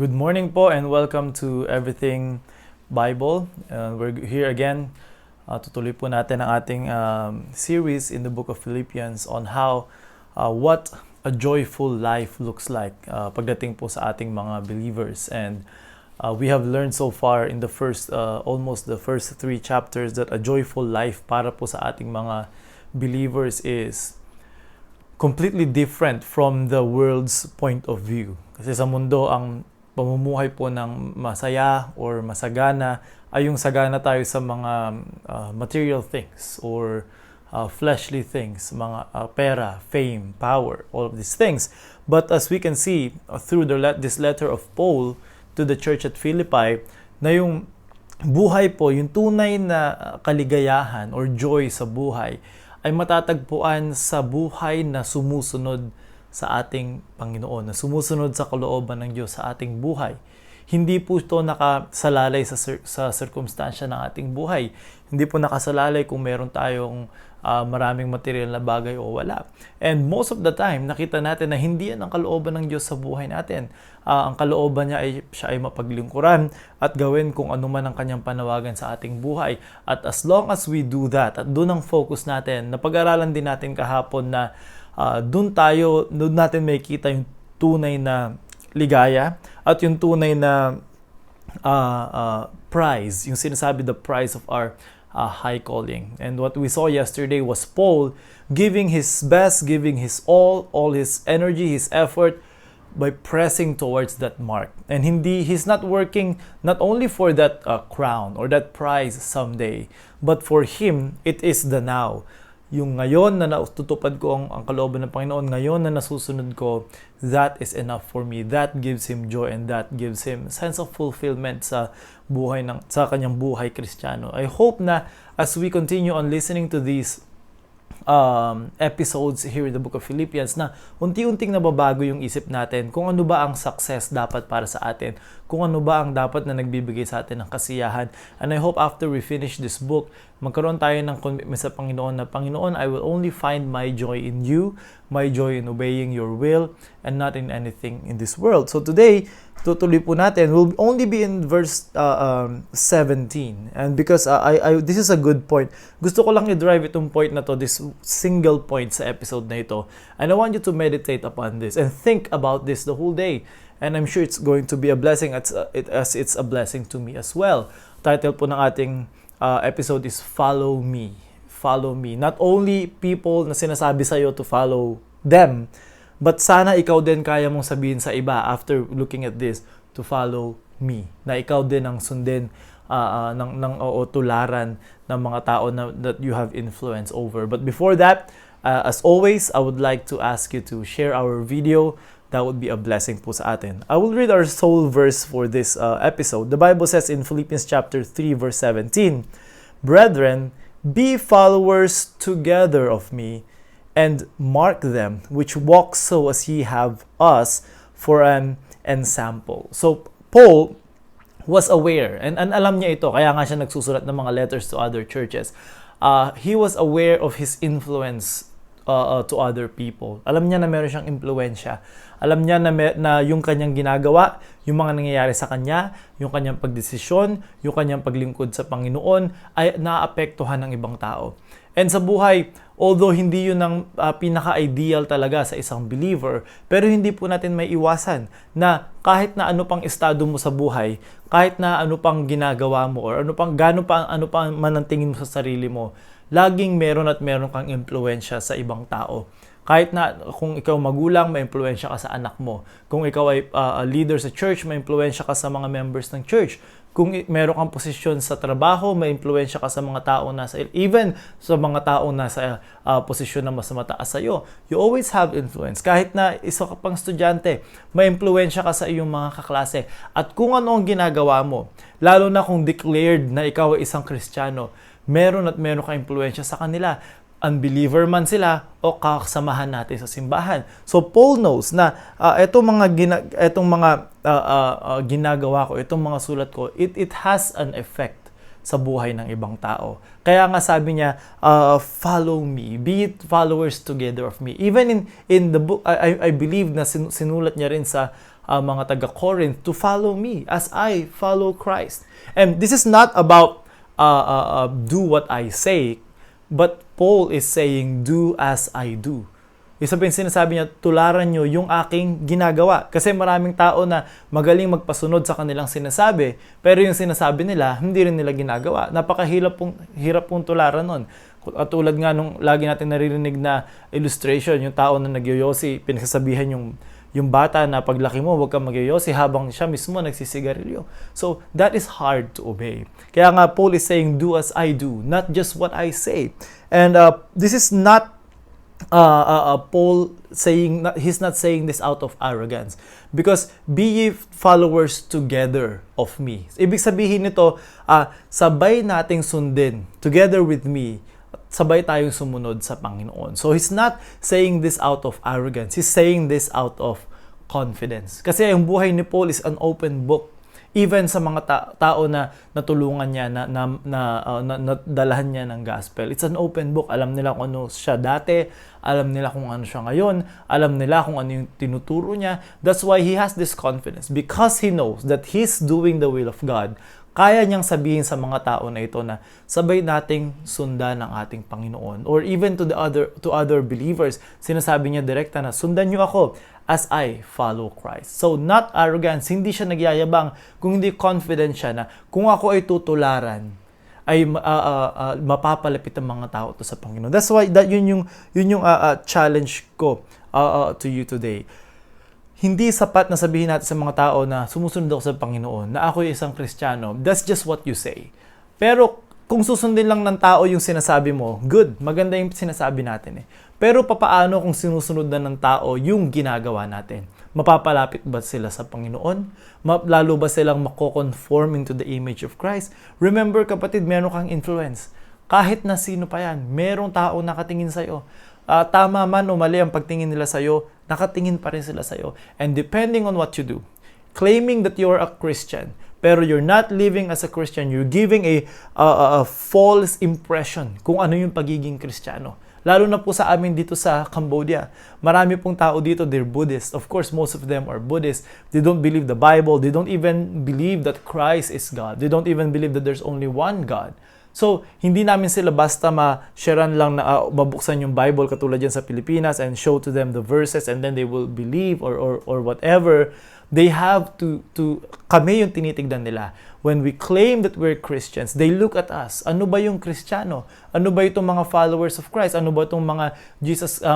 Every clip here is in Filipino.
Good morning po and welcome to Everything Bible. We're here again. Tutuloy po natin ang ating series in the book of Philippians on what a joyful life looks like pagdating po sa ating mga believers. And we have learned so far in the almost the first 3 chapters that a joyful life para po sa ating mga believers is completely different from the world's point of view. Kasi sa mundo, ang pamumuhay po ng masaya or masagana ay yung sagana tayo sa mga material things or fleshly things, mga pera, fame, power, all of these things. But as we can see through this letter of Paul to the church at Philippi, na yung buhay po, yung tunay na kaligayahan or joy sa buhay, ay matatagpuan sa buhay na sumusunod sa ating Panginoon, na sumusunod sa kalooban ng Diyos sa ating buhay. Hindi po ito nakasalalay sa circumstansya ng ating buhay. Hindi po nakasalalay kung meron tayong maraming material na bagay o wala. And most of the time, nakita natin na hindi yan ang kalooban ng Diyos sa buhay natin. Ang kalooban niya ay siya ay mapaglingkuran at gawin kung ano man ang kanyang panawagan sa ating buhay. At as long as we do that, at doon ang focus natin, napag-aralan din natin kahapon na doon natin makikita yung tunay na ligaya at yung tunay na prize, yung sinasabi the prize of our high calling. And what we saw yesterday was Paul giving his best, giving his all his energy, his effort by pressing towards that mark. And he's not working not only for that crown or that prize someday, but for him, it is the now. Yung ngayon na natutupad ko ang kalooban ng Panginoon, ngayon na nasusunod ko, that is enough for me. That gives him joy and that gives him sense of fulfillment sa kanyang buhay Kristiyano. I hope na as we continue on listening to these episodes here in the book of Philippians, na unti-unting nababago yung isip natin kung ano ba ang success dapat para sa atin, kung ano ba ang dapat na nagbibigay sa atin ng kasiyahan. And I hope after we finish this book, magkaroon tayo ng commitment sa Panginoon na, Panginoon, I will only find my joy in you, my joy in obeying your will, and not in anything in this world. So today, tutuloy po natin. We'll only be in verse 17. And because this is a good point, gusto ko lang i-drive itong point na to, this single point sa episode na ito. And I want you to meditate upon this and think about this the whole day. And I'm sure it's going to be a blessing as it's a blessing to me as well. Title po ng ating episode is Follow Me. Follow Me. Not only people na sinasabi sa'yo to follow them, but sana ikaw din kaya mong sabihin sa iba after looking at this, to follow me. Na ikaw din ang sundin o tularan ng mga tao that you have influence over. But before that, as always, I would like to ask you to share our video. That would be a blessing po sa atin. I will read our sole verse for this episode. The Bible says in Philippians chapter 3 verse 17, Brethren, be followers together of me, and mark them which walk so as ye have us for an ensample. So Paul was aware, and alam niya ito, kaya nga siya nagsusulat ng mga letters to other churches. He was aware of his influence to other people. Alam niya na meron siyang impluwensya. Alam niya na yung kanyang ginagawa, yung mga nangyayari sa kanya, yung kanyang pagdesisyon, yung kanyang paglingkod sa Panginoon ay naapektuhan ng ibang tao. And sa buhay, although hindi yun ang pinaka-ideal talaga sa isang believer, pero hindi po natin may iwasan na kahit na ano pang estado mo sa buhay, kahit na ano pang ginagawa mo, or ano pang man ang tingin mo sa sarili mo, laging meron kang impluwensya sa ibang tao. Kahit na kung ikaw magulang, may impluwensya ka sa anak mo. Kung ikaw ay leader sa church, may impluwensya ka sa mga members ng church. Kung meron kang posisyon sa trabaho, may impluwensya ka sa mga taong even sa mga taong nasa posisyon na mas mataas sa iyo. You always have influence. Kahit na isa ka pang estudyante, may impluwensya ka sa iyong mga kaklase. At kung ano ang ginagawa mo, lalo na kung declared na ikaw ay isang Kristiyano, meron ka impluwensya sa kanila. Unbeliever man sila o kasamahan natin sa simbahan. So Paul knows na itong mga ginagawa ko, itong mga sulat ko, it has an effect sa buhay ng ibang tao. Kaya nga sabi niya, follow me, be it followers together of me. Even in the book, I believe na sinulat niya rin sa mga taga-Corinth to follow me as I follow Christ. And this is not about do what I say, but Paul is saying, do as I do. Ibig sabihin, sinasabi niya, tularan nyo yung aking ginagawa. Kasi maraming tao na magaling magpasunod sa kanilang sinasabi, pero yung sinasabi nila, hindi rin nila ginagawa. Napakahirap pong tularan nun. At tulad nga nung lagi natin naririnig na illustration, yung tao na nagyoyosi, pinagsasabihan yung bata na paglaki mo, huwag kang magyoyosi habang siya mismo nagsisigarilyo. So, that is hard to obey. Kaya nga, Paul is saying, do as I do, not just what I say. And this is not Paul saying, he's not saying this out of arrogance, because be ye followers together of me. Ibig sabihin nito, sabay nating sundin, together with me, sabay tayong sumunod sa Panginoon. So he's not saying this out of arrogance, he's saying this out of confidence. Kasi ang buhay ni Paul is an open book. Even sa mga tao na natulungan niya, na dalahan niya ng gospel. It's an open book. Alam nila kung ano siya dati, alam nila kung ano siya ngayon, alam nila kung ano yung tinuturo niya. That's why he has this confidence. Because he knows that he's doing the will of God, kaya niyang sabihin sa mga tao na ito na sabay nating sundan ng ating Panginoon. Or even to other believers, sinasabi niya direkta na sundan niyo ako as I follow Christ. So, not arrogance, hindi siya nagyayabang, kung hindi confident siya na kung ako ay tutularan, ay mapapalapit ang mga tao to sa Panginoon. That's why yun yung challenge ko to you today. Hindi sapat na sabihin natin sa mga tao na sumusunod ako sa Panginoon, na ako ay isang Kristiyano. That's just what you say. Pero kung susundin lang ng tao yung sinasabi mo, good, maganda yung sinasabi natin eh. Pero papaano kung sinusunod na ng tao yung ginagawa natin? Mapapalapit ba sila sa Panginoon? Lalo ba silang mako-conform into the image of Christ? Remember kapatid, meron kang influence. Kahit na sino pa yan, merong tao nakatingin sa'yo. Tama man o mali ang pagtingin nila sa'yo, nakatingin pa rin sila sa'yo. And depending on what you do, claiming that you're a Christian, pero you're not living as a Christian, you're giving a false impression kung ano yung pagiging Kristiyano. Lalo na po sa amin dito sa Cambodia. Marami pong tao dito, they're Buddhist. Of course, most of them are Buddhist. They don't believe the Bible. They don't even believe that Christ is God. They don't even believe that there's only one God. So, hindi namin sila basta ma-sharean lang na mabuksan yung Bible katulad yan sa Pilipinas and show to them the verses and then they will believe or whatever. They have to kami yung tinitignan nila. When we claim that we're Christians, they look at us. Ano ba yung Kristiyano? Ano ba itong mga followers of Christ? Ano ba itong mga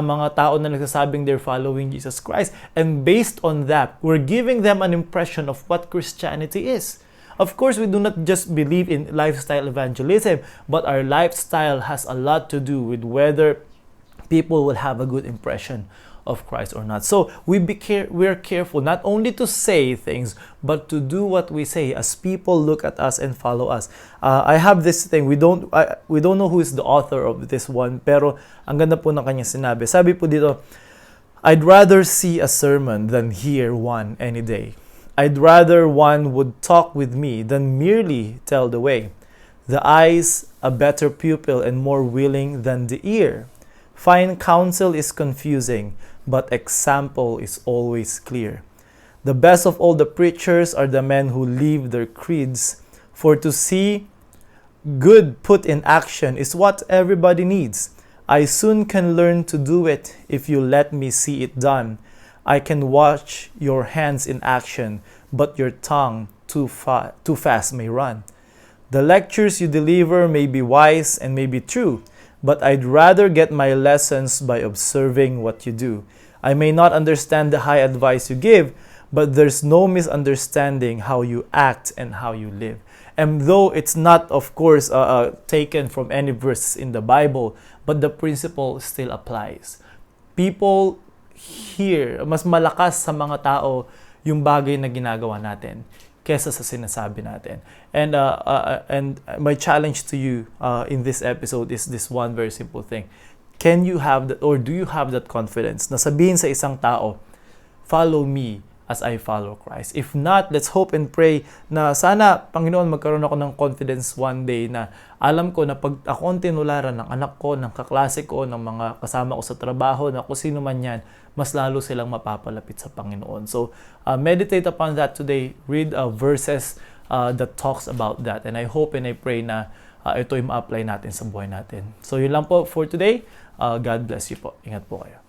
mga tao na nagsasabing they're following Jesus Christ? And based on that, we're giving them an impression of what Christianity is. Of course, we do not just believe in lifestyle evangelism, but our lifestyle has a lot to do with whether people will have a good impression of Christ or not. So we're careful not only to say things, but to do what we say as people look at us and follow us. I have this thing, we don't know who is the author of this one, pero ang ganda po ng kanyang sinabi. Sabi po dito, I'd rather see a sermon than hear one any day. I'd rather one would talk with me than merely tell the way. The eye's a better pupil and more willing than the ear. Fine counsel is confusing, but example is always clear. The best of all the preachers are the men who leave their creeds, for to see good put in action is what everybody needs. I soon can learn to do it if you let me see it done. I can watch your hands in action, but your tongue too fast may run. The lectures you deliver may be wise and may be true, but I'd rather get my lessons by observing what you do. I may not understand the high advice you give, but there's no misunderstanding how you act and how you live. And though it's not, of course, taken from any verse in the Bible, but the principle still applies. People here, mas malakas sa mga tao yung bagay na ginagawa natin kesa sa sinasabi natin. And my challenge to you in this episode is this one very simple thing. Can you have that, or do you have that confidence na sabihin sa isang tao, follow me as I follow Christ. If not, let's hope and pray na sana, Panginoon, magkaroon ako ng confidence one day na alam ko na pag ako ang tinularan ng anak ko, ng kaklase ko, ng mga kasama ko sa trabaho, na kung sino man yan, mas lalo silang mapapalapit sa Panginoon. So, meditate upon that today. Read verses that talks about that. And I hope and I pray na ito yung ma-apply natin sa buhay natin. So, yun lang po for today. God bless you po. Ingat po kayo.